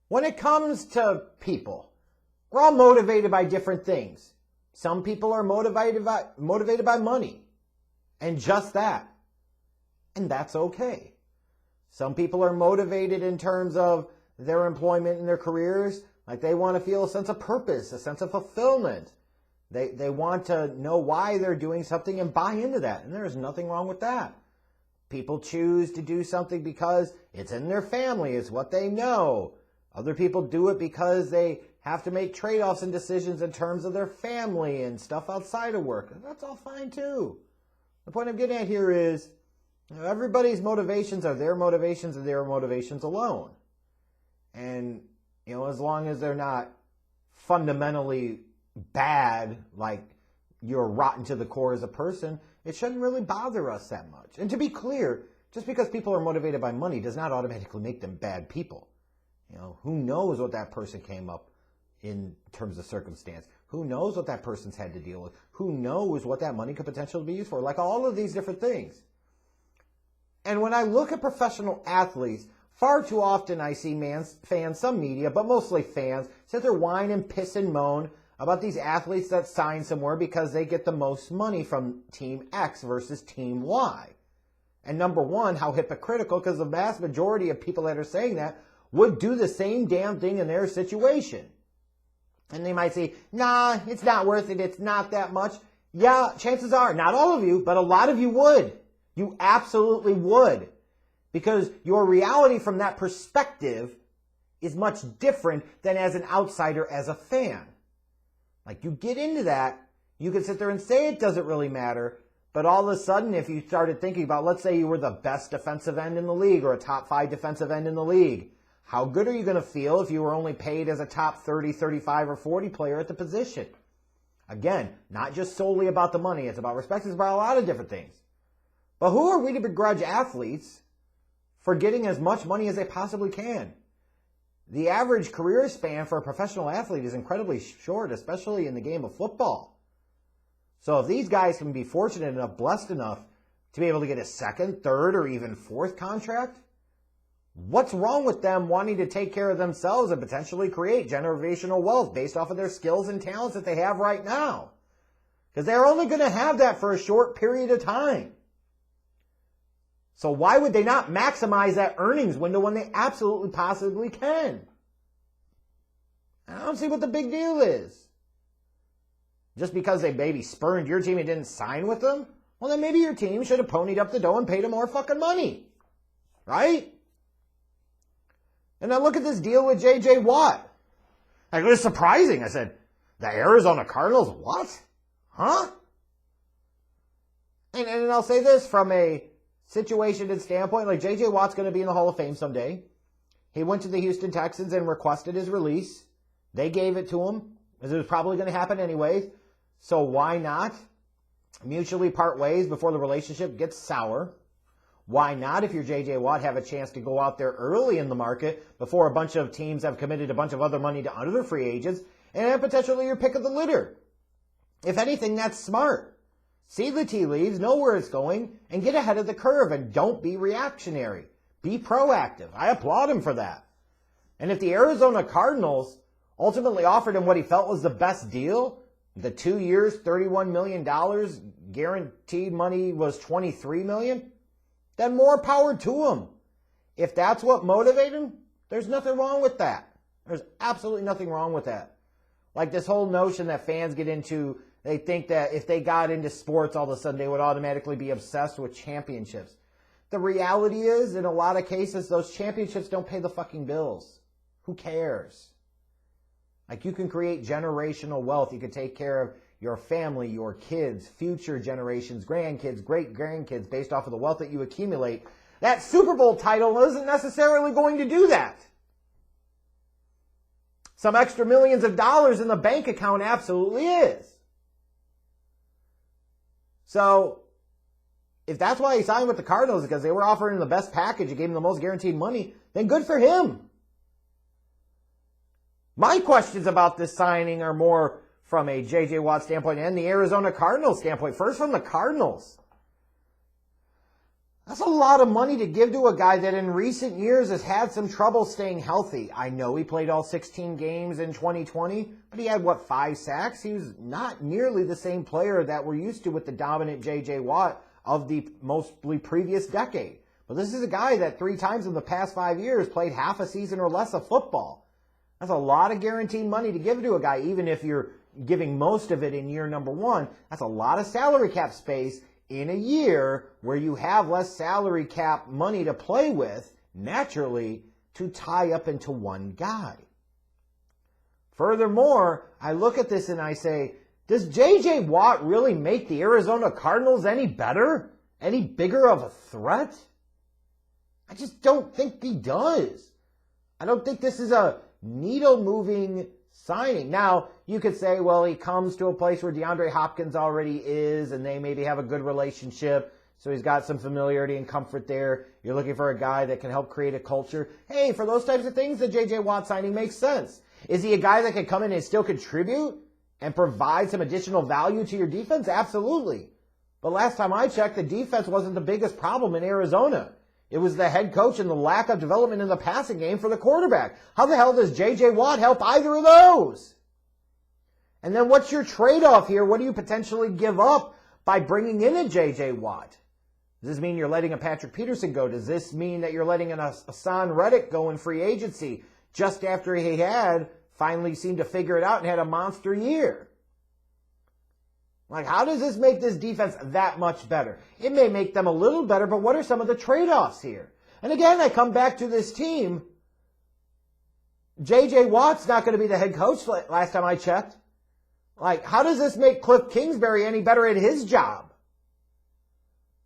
When it comes to people, we're all motivated by different things. Some people are motivated by money, and just that. And that's okay. Some people are motivated in terms of their employment and their careers, like they want to feel a sense of purpose, a sense of fulfillment. They want to know why they're doing something and buy into that, and there's nothing wrong with that. People choose to do something because it's in their family, it's what they know. Other people do it because they have to make trade-offs and decisions in terms of their family and stuff outside of work. And that's all fine too. The point I'm getting at here is, everybody's motivations are their motivations and their motivations alone. And, as long as they're not fundamentally bad, like you're rotten to the core as a person, it shouldn't really bother us that much. And to be clear, just because people are motivated by money does not automatically make them bad people. Who knows what that person came up in terms of circumstance? Who knows what that person's had to deal with? Who knows what that money could potentially be used for? Like all of these different things. And when I look at professional athletes, far too often I see fans, some media, but mostly fans, sit there whine and piss and moan about these athletes that sign somewhere because they get the most money from Team X versus Team Y. And number one, how hypocritical, because the vast majority of people that are saying that would do the same damn thing in their situation. And they might say, nah, it's not worth it, it's not that much. Yeah, chances are, not all of you, but a lot of you would. You absolutely would. Because your reality from that perspective is much different than as an outsider, as a fan. Like, you get into that, you can sit there and say it doesn't really matter, but all of a sudden, if you started thinking about, let's say you were the best defensive end in the league or a top 5 defensive end in the league, how good are you going to feel if you were only paid as a top 30, 35, or 40 player at the position? Again, not just solely about the money, it's about respect, it's about a lot of different things. But who are we to begrudge athletes for getting as much money as they possibly can? The average career span for a professional athlete is incredibly short, especially in the game of football. So if these guys can be fortunate enough, blessed enough to be able to get a second, third, or even fourth contract, what's wrong with them wanting to take care of themselves and potentially create generational wealth based off of their skills and talents that they have right now? Because they're only going to have that for a short period of time. So why would they not maximize that earnings window when they absolutely possibly can? I don't see what the big deal is. Just because they maybe spurned your team and didn't sign with them? Well, then maybe your team should have ponied up the dough and paid them more fucking money. Right? And now look at this deal with J.J. Watt. Like, it was surprising. I said, the Arizona Cardinals? What? Huh? And I'll say this from a situation and standpoint, like J.J. Watt's going to be in the Hall of Fame someday. He went to the Houston Texans and requested his release. They gave it to him, as it was probably going to happen anyway. So why not mutually part ways before the relationship gets sour? Why not, if you're J.J. Watt, have a chance to go out there early in the market before a bunch of teams have committed a bunch of other money to other free agents and have potentially your pick of the litter? If anything, that's smart. See the tea leaves, know where it's going, and get ahead of the curve, and don't be reactionary. Be proactive. I applaud him for that. And if the Arizona Cardinals ultimately offered him what he felt was the best deal, the 2 years, $31 million, guaranteed money was $23 million, then more power to him. If that's what motivated him, there's nothing wrong with that. There's absolutely nothing wrong with that. Like this whole notion that fans get into, they think that if they got into sports, all of a sudden they would automatically be obsessed with championships. The reality is, in a lot of cases, those championships don't pay the fucking bills. Who cares? Like, you can create generational wealth. You can take care of your family, your kids, future generations, grandkids, great-grandkids, based off of the wealth that you accumulate. That Super Bowl title isn't necessarily going to do that. Some extra millions of dollars in the bank account absolutely is. So, if that's why he signed with the Cardinals, because they were offering him the best package, it gave him the most guaranteed money, then good for him. My questions about this signing are more from a J.J. Watt standpoint and the Arizona Cardinals standpoint. First, from the Cardinals. That's a lot of money to give to a guy that in recent years has had some trouble staying healthy. I know he played all 16 games in 2020, but he had, 5 sacks? He was not nearly the same player that we're used to with the dominant J.J. Watt of the mostly previous decade. But this is a guy that 3 times in the past 5 years played half a season or less of football. That's a lot of guaranteed money to give to a guy, even if you're giving most of it in year number 1. That's a lot of salary cap space in a year where you have less salary cap money to play with, naturally, to tie up into one guy. Furthermore, I look at this and I say, does J.J. Watt really make the Arizona Cardinals any better? Any bigger of a threat? I just don't think he does. I don't think this is a needle-moving signing. Now, you could say, well, he comes to a place where DeAndre Hopkins already is, and they maybe have a good relationship, so he's got some familiarity and comfort there. You're looking for a guy that can help create a culture. Hey, for those types of things, the J.J. Watt signing makes sense. Is he a guy that can come in and still contribute and provide some additional value to your defense? Absolutely. But last time I checked, the defense wasn't the biggest problem in Arizona. It was the head coach and the lack of development in the passing game for the quarterback. How the hell does J.J. Watt help either of those? And then what's your trade-off here? What do you potentially give up by bringing in a J.J. Watt? Does this mean you're letting a Patrick Peterson go? Does this mean that you're letting an Hassan Reddick go in free agency just after he had finally seemed to figure it out and had a monster year? Like, how does this make this defense that much better? It may make them a little better, but what are some of the trade-offs here? And again, I come back to this team. J.J. Watt's not going to be the head coach last time I checked. Like, how does this make Cliff Kingsbury any better at his job?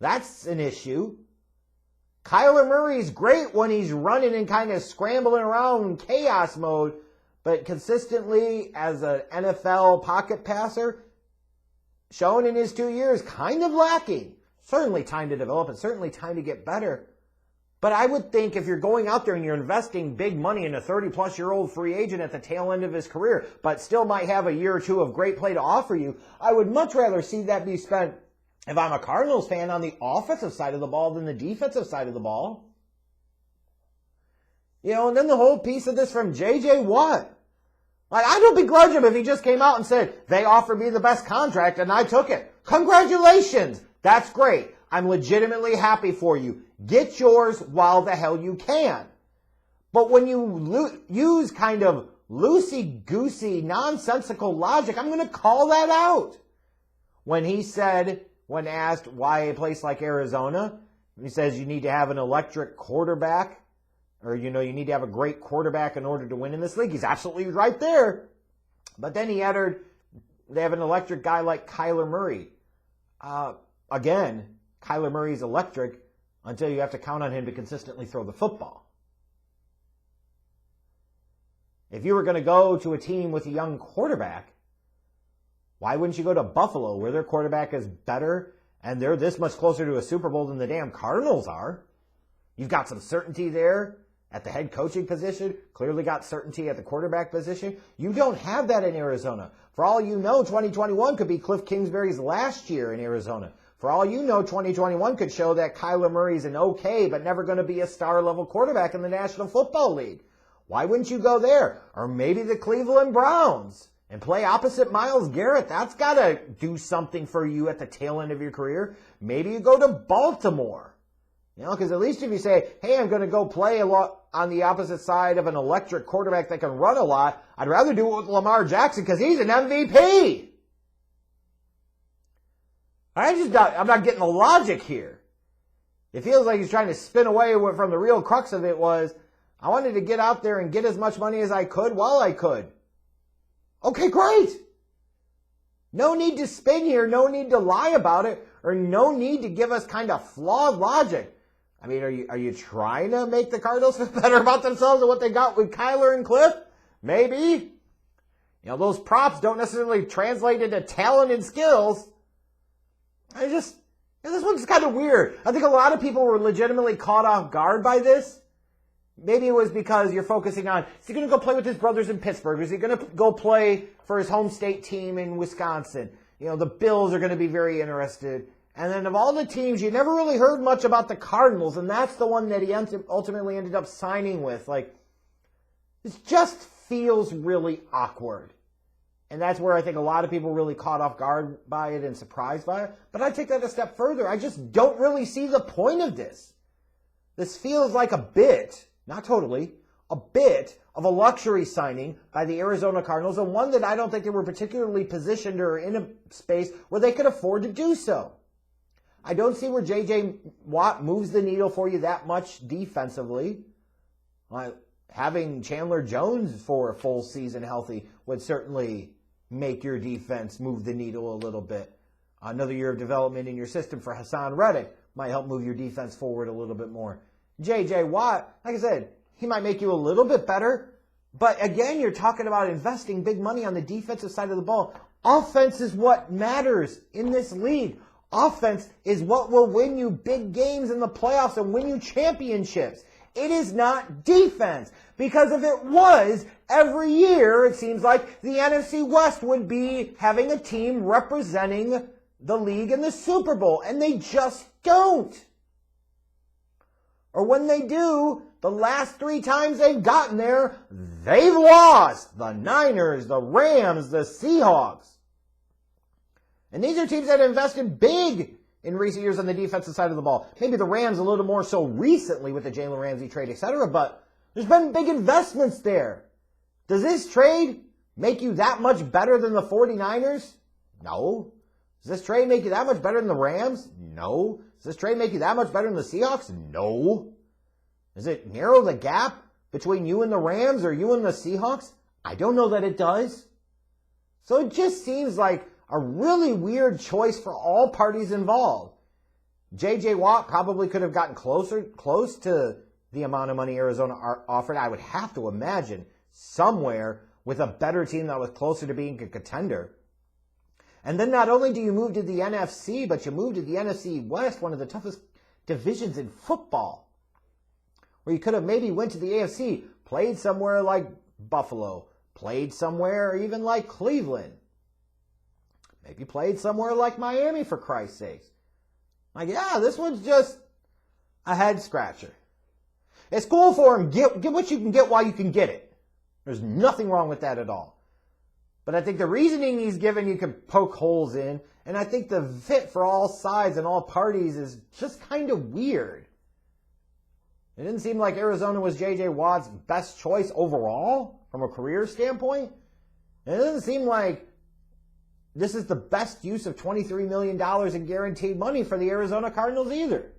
That's an issue. Kyler Murray's great when he's running and kind of scrambling around in chaos mode, but consistently as an NFL pocket passer, shown in his 2 years, kind of lacking. Certainly time to develop and certainly time to get better. But I would think if you're going out there and you're investing big money in a 30-plus-year-old free agent at the tail end of his career, but still might have a year or two of great play to offer you, I would much rather see that be spent, if I'm a Cardinals fan, on the offensive side of the ball than the defensive side of the ball. And then the whole piece of this from J.J. Watt. Like, I don't begrudge him if he just came out and said, they offered me the best contract and I took it. Congratulations. That's great. I'm legitimately happy for you. Get yours while the hell you can. But when you use kind of loosey-goosey, nonsensical logic, I'm going to call that out. When he said, when asked why a place like Arizona, he says you need to have an electric quarterback. Or, you need to have a great quarterback in order to win in this league. He's absolutely right there. But then he added, they have an electric guy like Kyler Murray. Again, Kyler Murray's electric until you have to count on him to consistently throw the football. If you were going to go to a team with a young quarterback, why wouldn't you go to Buffalo, where their quarterback is better and they're this much closer to a Super Bowl than the damn Cardinals are? You've got some certainty there at the head coaching position, clearly got certainty at the quarterback position. You don't have that in Arizona. For all you know, 2021 could be Cliff Kingsbury's last year in Arizona. For all you know, 2021 could show that Kyler Murray's an okay, but never going to be a star-level quarterback in the National Football League. Why wouldn't you go there? Or maybe the Cleveland Browns and play opposite Myles Garrett. That's got to do something for you at the tail end of your career. Maybe you go to Baltimore. Because at least if you say, hey, I'm going to go play a lot on the opposite side of an electric quarterback that can run a lot, I'd rather do it with Lamar Jackson because he's an MVP. I'm not getting the logic here. It feels like he's trying to spin away from the real crux of it was, I wanted to get out there and get as much money as I could while I could. Okay, great. No need to spin here, no need to lie about it, or no need to give us kind of flawed logic. I mean, are you trying to make the Cardinals feel better about themselves and what they got with Kyler and Cliff? Maybe. Those props don't necessarily translate into talent and skills. This one's kind of weird. I think a lot of people were legitimately caught off guard by this. Maybe it was because you're focusing on, is he going to go play with his brothers in Pittsburgh? Is he going to go play for his home state team in Wisconsin? The Bills are going to be very interested. And then of all the teams, you never really heard much about the Cardinals, and that's the one that he ultimately ended up signing with. Like, it just feels really awkward. And that's where I think a lot of people really caught off guard by it and surprised by it. But I take that a step further. I just don't really see the point of this. This feels like a bit, not totally, a bit of a luxury signing by the Arizona Cardinals, and one that I don't think they were particularly positioned or in a space where they could afford to do so. I don't see where J.J. Watt moves the needle for you that much defensively. Having Chandler Jones for a full season healthy would certainly make your defense move the needle a little bit. Another year of development in your system for Hassan Reddick might help move your defense forward a little bit more. J.J. Watt, like I said, he might make you a little bit better. But again, you're talking about investing big money on the defensive side of the ball. Offense is what matters in this league. Offense is what will win you big games in the playoffs and win you championships. It is not defense. Because if it was, every year it seems like the NFC West would be having a team representing the league in the Super Bowl. And they just don't. Or when they do, the last 3 times they've gotten there, they've lost. The Niners, the Rams, the Seahawks. And these are teams that have invested big in recent years on the defensive side of the ball. Maybe the Rams a little more so recently with the Jalen Ramsey trade, etc. But there's been big investments there. Does this trade make you that much better than the 49ers? No. Does this trade make you that much better than the Rams? No. Does this trade make you that much better than the Seahawks? No. Does it narrow the gap between you and the Rams or you and the Seahawks? I don't know that it does. So it just seems like a really weird choice for all parties involved. J.J. Watt probably could have gotten close to the amount of money Arizona offered. I would have to imagine somewhere with a better team that was closer to being a contender. And then not only do you move to the NFC, but you move to the NFC West, one of the toughest divisions in football, where you could have maybe went to the AFC, played somewhere like Buffalo, played somewhere even like Cleveland, maybe played somewhere like Miami, for Christ's sakes. Like, yeah, this one's just a head scratcher. It's cool for him. Get what you can get while you can get it. There's nothing wrong with that at all. But I think the reasoning he's given you can poke holes in, and I think the fit for all sides and all parties is just kind of weird. It didn't seem like Arizona was J.J. Watt's best choice overall from a career standpoint. And it doesn't seem like this is the best use of $23 million in guaranteed money for the Arizona Cardinals either.